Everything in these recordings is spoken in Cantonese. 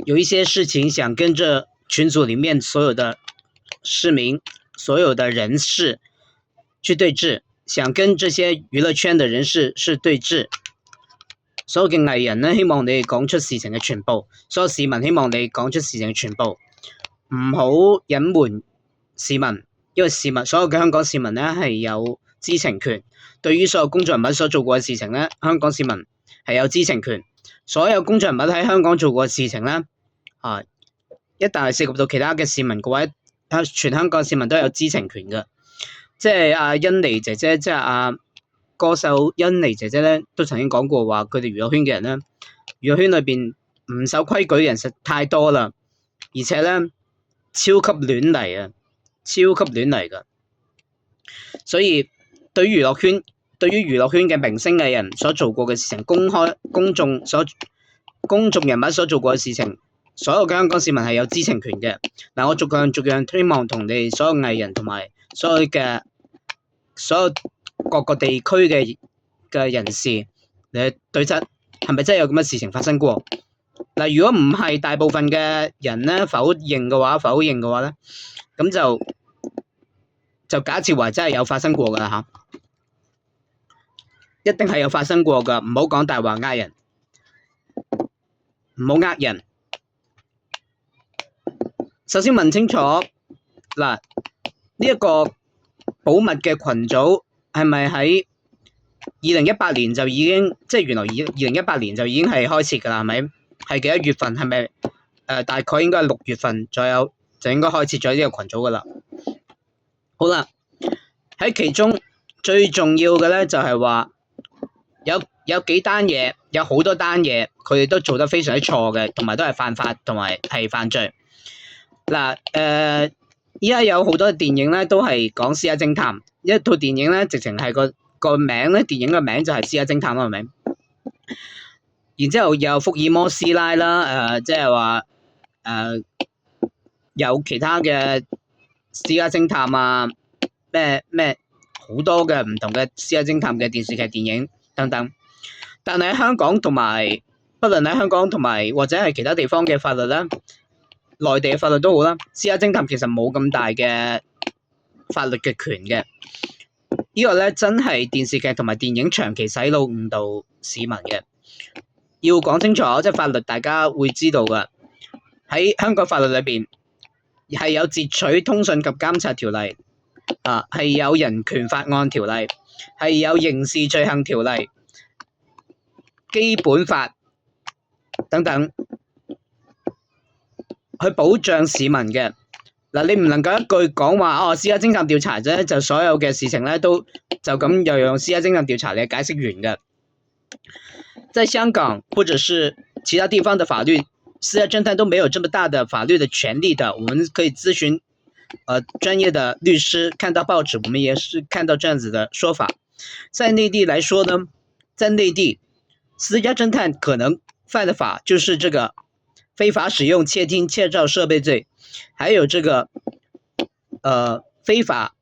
有一些事情想跟着群组里面所有的市民、所有的人士去對峙，想跟這些娛樂圈的人士是對峙。所有嘅藝人咧，希望你講出事情嘅全部；所有市民希望你講出事情嘅全部，唔好隱瞞市民，因為所有嘅香港市民咧係有知情權。對於所有公眾人物所做過嘅事情咧，香港市民係有知情權。所有公眾人物喺香港做過嘅事情咧，一旦係涉及到其他嘅市民嘅話，全香港市民都有知情權嘅。即係阿欣妮姐姐，即係阿歌手欣妮姐姐咧，都曾經講過話，佢哋娛樂圈嘅人咧，娛樂圈裏邊唔守規矩嘅人實太多啦，而且咧超級亂嚟啊，超級亂嚟噶。所以對於娛樂圈嘅明星藝人所做過嘅事情，公眾人物所做過嘅事情，所有嘅香港市民係有知情權嘅。嗱，我逐樣希望同你所有藝人同埋所有各個地區嘅人士嚟對質，係咪真係有咁嘅事情發生過？嗱，如果唔係大部分嘅人咧否認嘅話咧，咁就假設話真係有發生過㗎啦嚇，一定係有發生過㗎，唔好講大話呃人，唔好呃人。首先問清楚，嗱，呢一個保密嘅群組係咪喺2018年就已經，即係原來2018年就已經係開設㗎啦，係咪？係幾多月份？係咪大概應該係6月份左右就應該開設咗呢個群組㗎啦。好啦，喺其中最重要嘅咧就係話有幾單嘢，有好多單嘢，佢哋都做得非常之錯嘅，同埋都係犯法，同埋係犯罪。嗱，依家有好多電影咧都係講私家偵探，一套電影咧直情係個名咧，電影嘅名就係私家偵探啦，係咪？然之後有福爾摩斯拉啦，即係話有其他嘅私家偵探啊，咩好多嘅唔同嘅私家偵探嘅電視劇、電影等等。但係喺香港同埋，不論喺香港同埋或者係其他地方嘅法律啦，內地嘅法律都好啦，私家偵探其實冇咁大嘅法律嘅權嘅。呢個咧真係電視劇同埋電影長期洗腦誤導市民嘅。要講清楚，即係法律大家會知道㗎。喺香港法律裏邊係有截取通訊及監察條例，係有人權法案條例，係有刑事罪行條例、基本法等等，去保障市民嘅。嗱，你唔能夠一句講話私家偵探調查啫，就所有嘅事情咧都就咁又用私家偵探調查嚟解釋完嘅。在香港或者是其他地方的法律，私家偵探都沒有這麼大的法律的權利的。我們可以諮詢專業的律師，看到報紙我們也是看到這樣子的說法。在內地來說呢，在內地私家偵探可能犯的法就是這個非法使用竊聽竊照設備罪，還有這個非法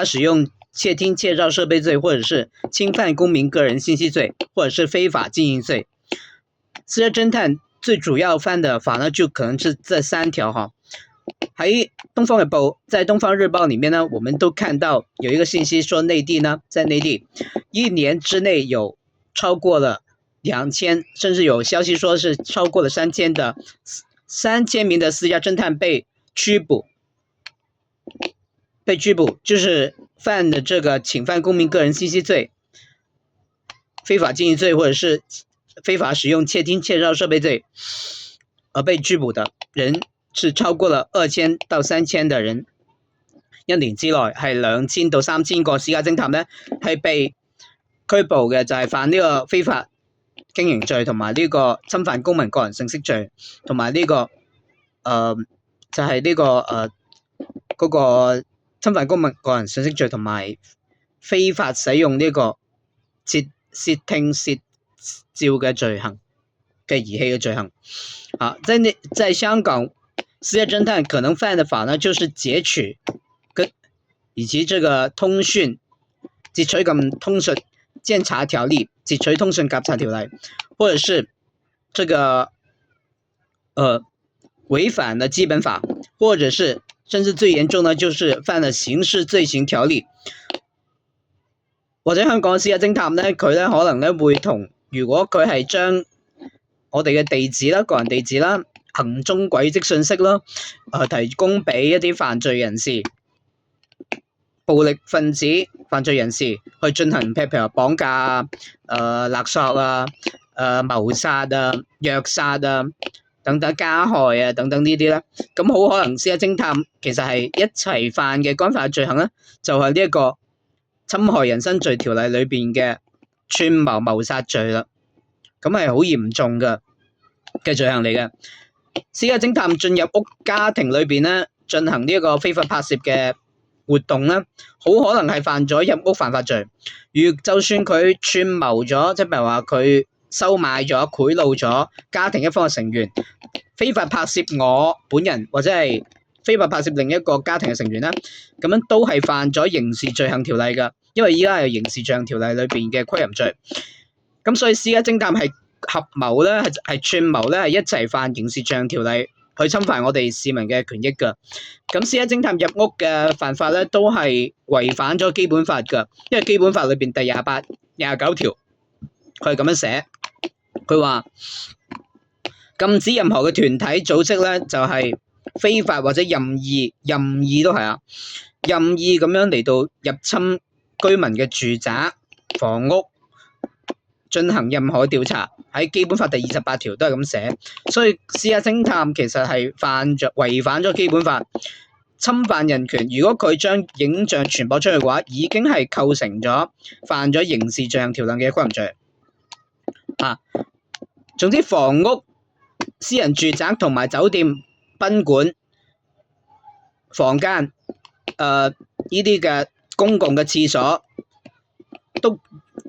使用竊聽竊照設備罪，或者是侵犯公民個人信息罪，或者是非法經營罪。私家偵探最主要犯的法呢，就可能是這3條哈。喺東方日報，在東方日報裡面呢，我們都看到有一個信息說，內地呢，在內地1年之內有超過了2000，甚至有消息說是超過了3000名的私家偵探被拘捕，就是犯的這個侵犯公民個人信息罪、非法經營罪，或者是非法使用竊聽竊照設備罪而被拘捕的人是超過了2000到3000的人。1年之內係2000到3000個私家偵探呢係被拘捕嘅，就係犯呢個非法經營罪，同埋呢個侵犯公民個人信息罪，同埋呢個就係呢個嗰個侵犯公民個人信息罪，同埋非法使用呢個竊聽竊照嘅罪行嘅儀器嘅罪行。在香港，私家偵探可能犯的法呢，就是截取以及這個通訊截取咁通訊監察條例，截取通訊監察條例，或者是這個違反了基本法，或者是甚至最嚴重呢，就是犯了刑事罪行條例。或者香港嘅私家偵探咧，佢咧可能咧會同，如果佢係將我哋嘅地址啦、個人地址啦、行蹤軌跡信息啦，提供俾一啲犯罪人士、暴力分子、犯罪人士去進行，譬如綁架啊、勒索啊、謀殺啊、虐殺啊等等、加害啊等等呢啲咧，咁好可能私家偵探其實係一齊犯嘅干犯罪行咧，就係呢一個侵害人身罪條例裏邊嘅串謀謀殺罪啦，咁係好嚴重嘅罪行嚟嘅。私家偵探進入屋家庭裏邊咧，進行呢一個非法拍攝嘅活動咧，好可能係犯咗入屋犯法罪。就算佢串謀咗，即係譬如話佢收買咗、賄賂咗家庭一方嘅成員，非法拍攝我本人或者係非法拍攝另一個家庭嘅成員啦，咁樣都係犯咗刑事罪行條例㗎，因為依家係刑事罪行條例裏邊嘅窺淫罪。咁所以私家偵探係合謀咧，係串謀咧，係一齊犯刑事罪行條例去侵犯我哋市民嘅權益㗎。咁私家偵探入屋嘅犯法咧，都係違反咗基本法㗎，因為基本法裏邊第28、29條佢係咁樣寫，佢話禁止任何嘅團體組織咧，就係非法或者任意都係啊，任意咁樣嚟到入侵居民嘅住宅、房屋，進行任何調查。喺基本法第28條都係咁寫，所以私家偵探其實係違反咗基本法，侵犯人權。如果佢將影像傳播出去嘅話，已經係構成咗犯咗刑事罪行條例嘅窺淫罪。總之房屋、私人住宅同埋酒店、賓館、房間，呢啲嘅公共嘅廁所，都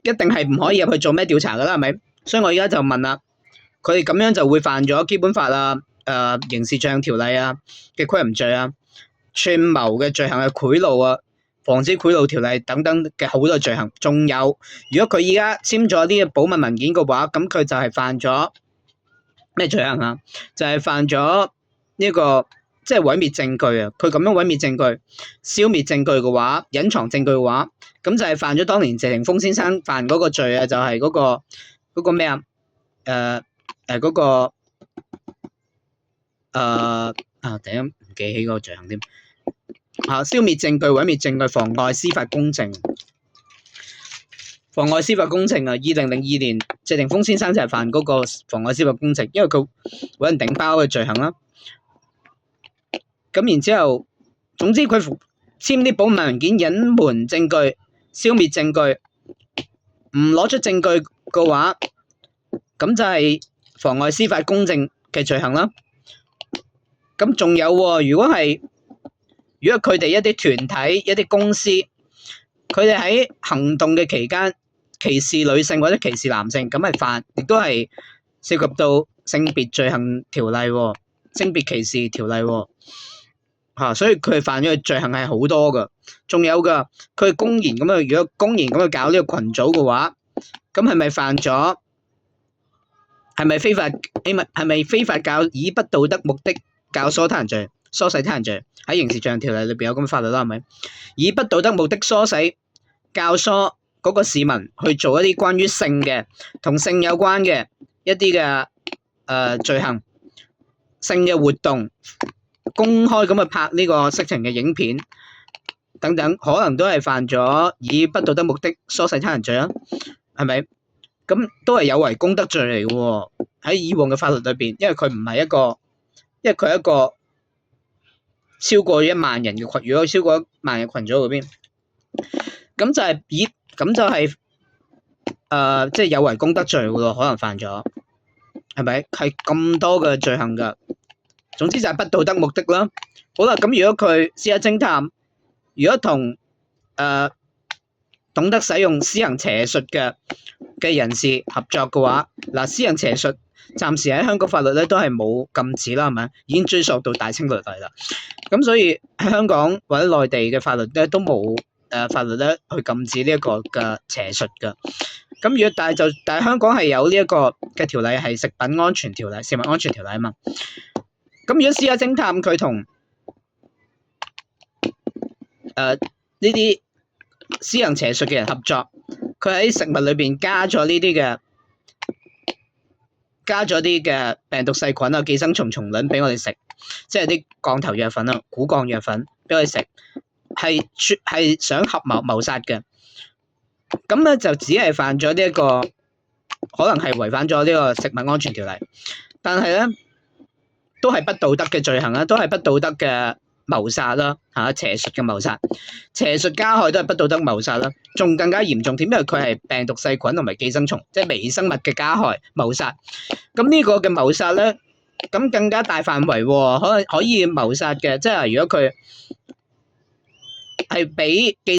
一定係唔可以入去做咩調查㗎啦，係咪？所以我而家就問啦，佢哋咁樣就會犯咗基本法啊、刑事罪行條例啊嘅窺淫罪啊、串謀嘅罪行嘅賄賂啊、防止賄賂條例等等嘅好多罪行。仲有，如果佢而家簽咗呢個保密文件嘅話，咁佢就係犯咗咩罪行啊？就係犯咗呢個即係毀滅證據啊！佢咁樣毀滅證據、消滅證據嘅話、隱藏證據嘅話，咁就係犯咗當年謝霆鋒先生犯嗰個罪啊！就係嗰個咩啊？嗰個突然間唔記起嗰個罪行添。消滅證據、毀滅證據、妨礙司法公正。妨礙司法公正啊！2002年謝霆鋒先生就係犯嗰個妨礙司法公正，因為佢揾人頂包嘅罪行啦。咁然之後，總之佢簽啲保密文件、隱瞞證據、消滅證據，唔攞出證據嘅話，咁就係妨礙司法公正嘅罪行啦。咁仲有喎，如果佢哋一啲團體、一啲公司，佢哋喺行動嘅期間歧視女性或者歧視男性，咁係犯，亦都係涉及到性別罪行條例喎、性別歧視條例喎。所以佢犯咗嘅罪行係好多噶，仲有噶，佢公然咁樣，如果公然咁去搞呢個群組嘅話，咁係咪犯咗？係咪非法？係咪非法教以不道德目的教唆他人罪、唆使他人罪？喺刑事罪行條例裏邊有咁嘅法律啦，係咪？以不道德目的唆使、教唆嗰個市民去做一啲關於性嘅、同性有關嘅一啲嘅罪行、性嘅活動。公開咁去拍呢個色情嘅影片等等，可能都係犯咗以不道德目的唆使他人罪啊，係咪？咁都係有違公德罪嚟嘅喎。喺以往嘅法律裏邊，因為佢係一個超過1萬人嘅群，如果超過1萬嘅群組嗰邊，咁就係即係有違公德罪嘅喎，可能犯咗，係咪？係咁多嘅罪行㗎。總之就係不道德目的啦。好啦，咁如果佢私家偵探，如果同懂得使用私行邪術嘅人士合作嘅話，嗱，私行邪術暫時喺香港法律咧都係冇禁止啦，係咪？已經追溯到大清律例啦。咁所以喺香港或者內地嘅法律咧都冇法律咧去禁止呢一個嘅邪術㗎。咁如果但係香港係有呢一個嘅條例係食品安全條例、食物安全條例啊嘛。咁如果私家偵探佢同呢啲施行邪術嘅人合作，佢喺食物裏邊加咗啲嘅病毒細菌啊、寄生蟲蟲卵俾我哋食，即係啲降頭藥粉啊、古降藥粉俾我哋食，係想合謀殺嘅。咁咧就只係犯咗呢一個，可能係違反咗呢個食物安全條例，但係咧都係不道德嘅罪行啦，都係不道德嘅謀殺啦，邪術嘅謀殺，邪術加害都係不道德謀殺啦，仲更加嚴重添，因為佢係病毒細菌同埋寄生蟲，即係微生物嘅加害謀殺。咁呢個嘅謀殺咧，咁更加大範圍喎，可以謀殺嘅，即係如果佢係俾寄